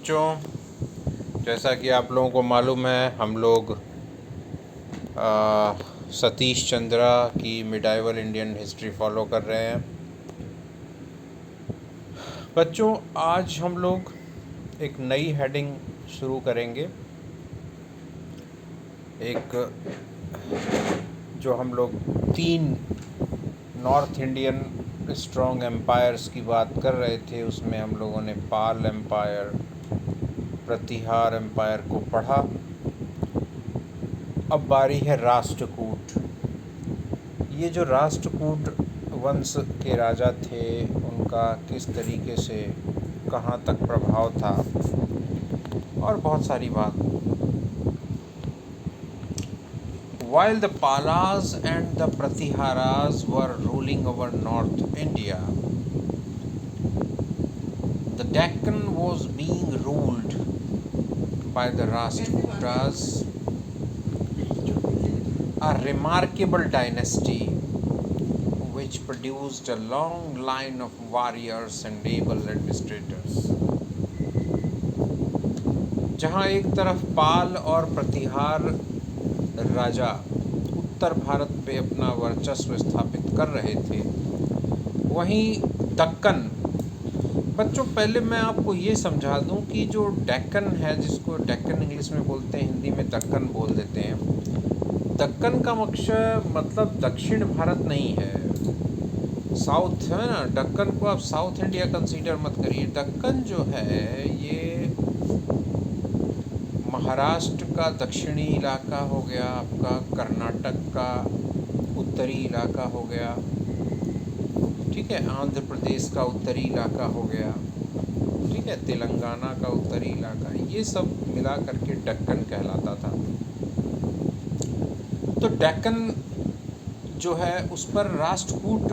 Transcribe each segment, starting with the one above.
बच्चों, जैसा कि आप लोगों को मालूम है, हम लोग सतीश चंद्रा की मिडाइवल इंडियन हिस्ट्री फॉलो कर रहे हैं। बच्चों, आज हम लोग एक नई हेडिंग शुरू करेंगे। एक जो हम लोग 3 नॉर्थ इंडियन स्ट्रॉन्ग एम्पायर्स की बात कर रहे थे, उसमें हम लोगों ने पाल एम्पायर, प्रतिहार एम्पायर को पढ़ा। अब बारी है राष्ट्रकूट। ये जो राष्ट्रकूट वंश के राजा थे, उनका किस तरीके से कहाँ तक प्रभाव था और बहुत सारी बात। While the Palas and the Pratiharas were ruling over North India, the Deccan was being ruled by the Rashtrakutas, a remarkable dynasty which produced a long line of warriors and able administrators. जहाँ एक तरफ पाल और प्रतिहार राजा उत्तर भारत पे अपना वर्चस्व स्थापित कर रहे थे, वहीं दक्कन। बच्चों, पहले मैं आपको ये समझा दूं कि जो डेक्कन है, जिसको डेक्कन इंग्लिश में बोलते हैं, हिंदी में दक्कन बोल देते हैं। दक्कन का मतलब दक्षिण भारत नहीं है, साउथ है ना। दक्कन को आप साउथ इंडिया कंसीडर मत करिए। दक्कन जो है ये महाराष्ट्र का दक्षिणी इलाका हो गया, आपका कर्नाटक का उत्तरी इलाका हो गया, ठीक है, आंध्र प्रदेश का उत्तरी इलाका हो गया, ठीक है, तेलंगाना का उत्तरी इलाका, ये सब मिला करके दक्कन कहलाता था। तो दक्कन जो है उस पर राष्ट्रकूट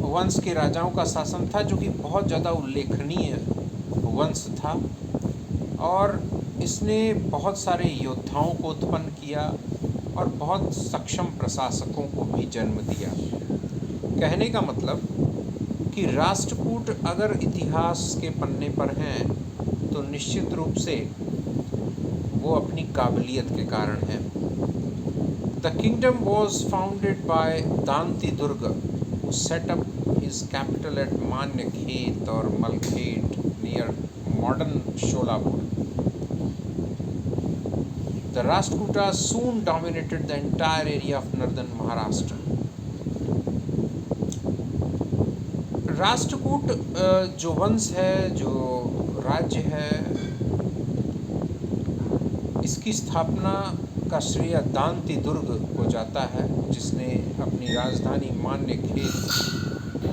वंश के राजाओं का शासन था, जो कि बहुत ज़्यादा उल्लेखनीय वंश था और इसने बहुत सारे योद्धाओं को उत्पन्न किया और बहुत सक्षम प्रशासकों को भी जन्म दिया। कहने का मतलब कि राष्ट्रकूट अगर इतिहास के पन्ने पर हैं तो निश्चित रूप से वो अपनी काबिलियत के कारण हैं। The kingdom was founded by Danti Durg, who set up his capital at Manyakhet or Malkhet near modern Sholapur. The Rashtrakutas soon dominated the entire area of northern Maharashtra. Rashtrakuta जो वंश है, जो राज्य है, इसकी स्थापना का श्रेय दांती दुर्ग को जाता है, जिसने अपनी राजधानी मान्यखेत,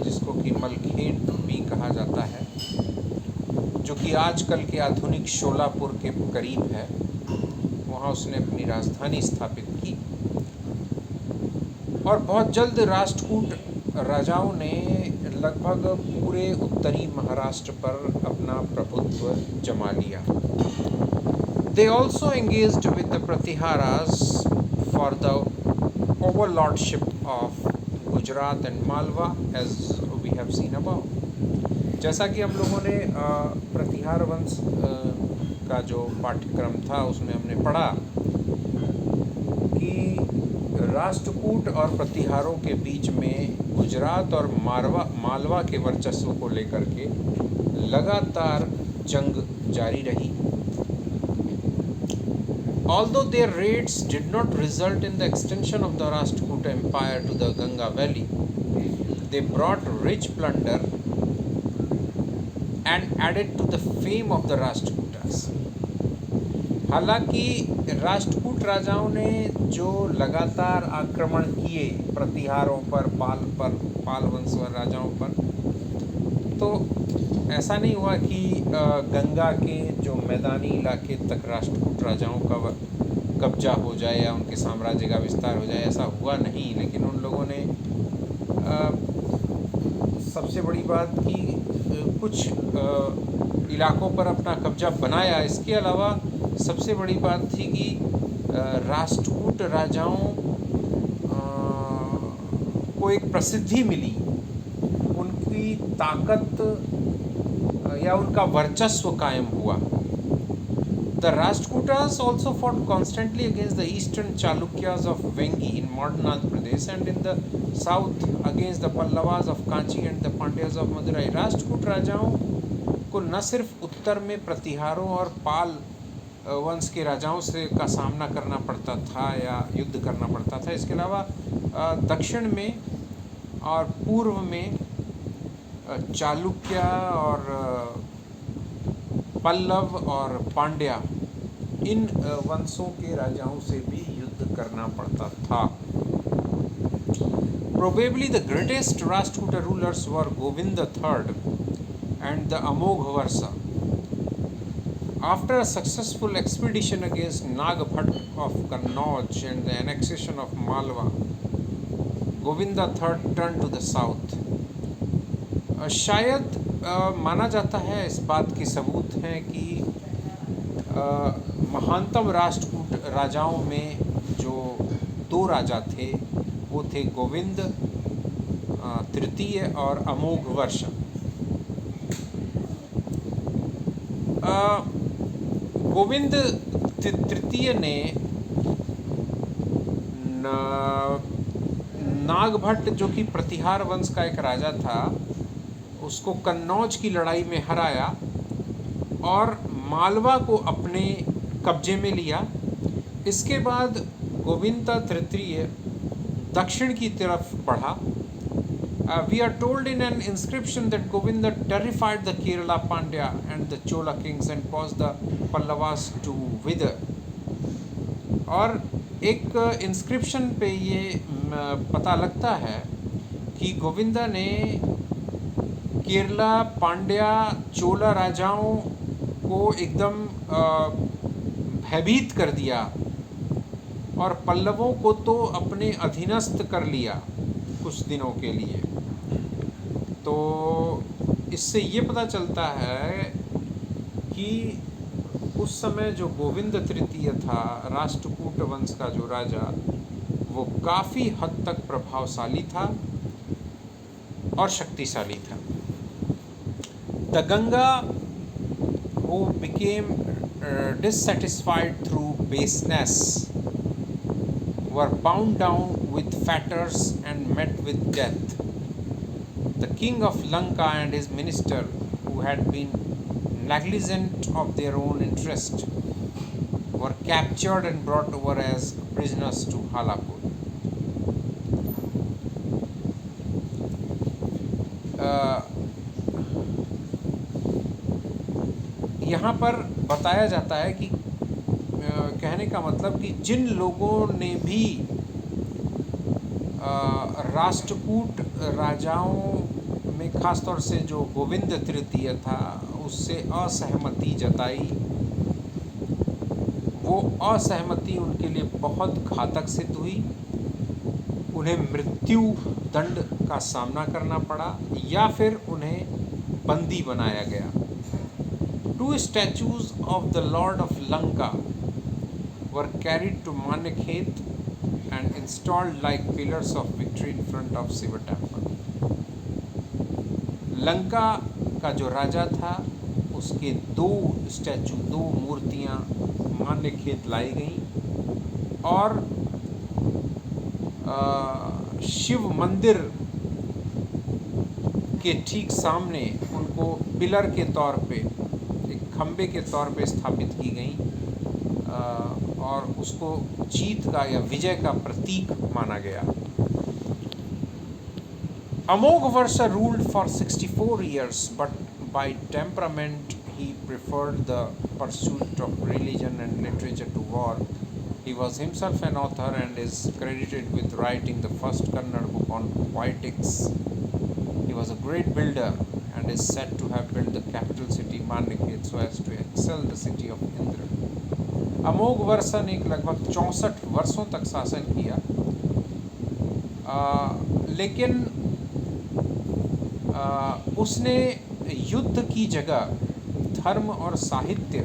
जिसको कि मलखेट भी कहा जाता है, जो कि आजकल के आधुनिक शोलापुर के करीब है, वहाँ उसने अपनी राजधानी स्थापित की। और बहुत जल्द राष्ट्रकूट राजाओं ने लगभग पूरे उत्तरी महाराष्ट्र पर अपना प्रभुत्व जमा लिया। They also engaged with the Pratiharas for the overlordship of Gujarat and Malwa, as we have seen above. जैसा कि हम लोगों ने प्रतिहार वंश का जो पाठ्यक्रम था उसमें हमने पढ़ा कि राष्ट्रकूट और प्रतिहारों के बीच में गुजरात और मालवा के वर्चस्व को लेकर के लगातार जंग जारी रही। Although their raids did not result in the extension of the Rashtrakuta Empire to the Ganga Valley, they brought rich plunder and added to the fame of the Rashtrakutas. हालांकि राष्ट्रकूट राजाओं ने जो लगातार आक्रमण किए प्रतिहारों पर, पाल वंश राजाओं पर, तो ऐसा नहीं हुआ कि गंगा के जो मैदानी इलाके तक राष्ट्रकूट राजाओं का कब्जा हो जाए या उनके साम्राज्य का विस्तार हो जाए, ऐसा हुआ नहीं। लेकिन उन लोगों ने सबसे बड़ी बात कि कुछ इलाकों पर अपना कब्जा बनाया। इसके अलावा सबसे बड़ी बात थी कि राष्ट्रकूट राजाओं को एक प्रसिद्धि मिली, उनकी ताकत या उनका वर्चस्व कायम हुआ। The Rashtrakutas also fought constantly against the eastern Chalukyas of Vengi in modern Andhra Pradesh and in the south against the Pallavas of Kanchi and the Pandyas of Madurai। Rashtrakuta राजाओं को न सिर्फ उत्तर में प्रतिहारों और पाल वंश के राजाओं से का सामना करना पड़ता था या युद्ध करना पड़ता था, इसके अलावा दक्षिण में और पूर्व में चालुक्य और पल्लव और पांड्या इन वंशों के राजाओं से भी युद्ध करना पड़ता था। Probably the greatest Rashtrakuta rulers were Govinda III and the Amoghavarsa. After a successful expedition against Nagbhat of Kannauj and the annexation of Malwa, Govinda III turned to the south. शायद माना जाता है, इस बात के सबूत हैं कि महानतम राष्ट्रकूट राजाओं में जो दो राजा थे वो थे गोविंद तृतीय और अमोघवर्ष। गोविंद तृतीय ने नागभट्ट जो कि प्रतिहार वंश का एक राजा था उसको कन्नौज की लड़ाई में हराया और मालवा को अपने कब्जे में लिया। इसके बाद गोविंद तृतीय दक्षिण की तरफ बढ़ा। We are told in an inscription that Govinda terrified the Kerala Pandya and the Chola kings and caused the Pallavas to wither। और एक इंस्क्रिप्शन पे ये पता लगता है कि गोविंदा ने केरला पांड्या चोला राजाओं को एकदम भयभीत कर दिया और पल्लवों को तो अपने अधीनस्थ कर लिया कुछ दिनों के लिए। तो इससे ये पता चलता है कि उस समय जो गोविंद तृतीय था राष्ट्रकूट वंश का जो राजा, वो काफ़ी हद तक प्रभावशाली था और शक्तिशाली था। The Ganga, who became dissatisfied through baseness, were bound down with fetters and met with death. The king of Lanka and his minister, who had been negligent of their own interest, were captured and brought over as prisoners to Halapur. यहाँ पर बताया जाता है कि कहने का मतलब कि जिन लोगों ने भी राष्ट्रकूट राजाओं में खासतौर से जो गोविंद तृतीय था उससे असहमति जताई, वो असहमति उनके लिए बहुत घातक सिद्ध हुई। उन्हें मृत्यु दंड का सामना करना पड़ा या फिर उन्हें बंदी बनाया गया। Two statues of the Lord of Lanka were carried to Manikhet and installed like pillars of victory in front of Shiva temple. Lanka का जो राजा था उसके दो स्टैचू, दो मूर्तियां मान्यखेत लाई गईं और शिव मंदिर के ठीक सामने उनको पिलर के तौर पे, एक खंबे के तौर पे स्थापित की गई और उसको जीत का या विजय का प्रतीक माना गया। Amoghavarsa ruled for 64 years, but by temperament he preferred the pursuit of religion and literature to war. He was himself an author and is credited with writing the first Kannada book on poetics. He was a great builder and is said to have built the capital city Manikhet so as to excel the city of Indra. अमोघवर्षा ने लगभग 64 वर्षों तक शासन किया, लेकिन उसने युद्ध की जगह धर्म और साहित्य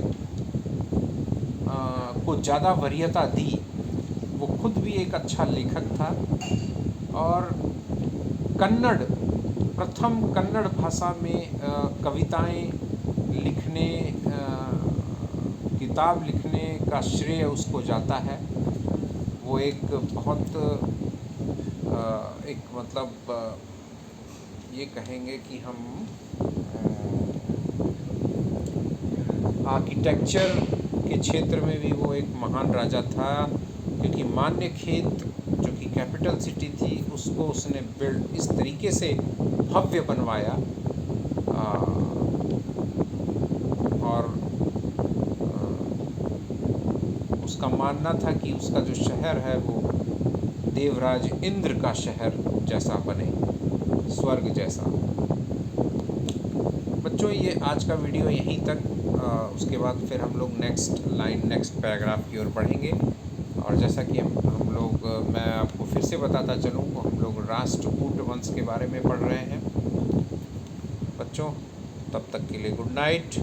को ज़्यादा वरीयता दी। वो खुद भी एक अच्छा लेखक था और प्रथम कन्नड़ भाषा में कविताएं किताब लिखने का श्रेय उसको जाता है। वो एक बहुत एक मतलब ये कहेंगे कि हम आर्किटेक्चर के क्षेत्र में भी वो एक महान राजा था, क्योंकि मान्यखेत जो कि कैपिटल सिटी थी उसको उसने बिल्ड इस तरीके से भव्य बनवाया। और उसका मानना था कि उसका जो शहर है वो देवराज इंद्र का शहर जैसा बने, स्वर्ग जैसा। बच्चों, ये आज का वीडियो यहीं तक। उसके बाद फिर हम लोग नेक्स्ट पैराग्राफ की ओर बढ़ेंगे। और जैसा कि हम लोग मैं आपको फिर से बताता चलूँ तो हम लोग राष्ट्रकूट वंश के बारे में पढ़ रहे हैं बच्चों। तब तक के लिए गुड नाइट।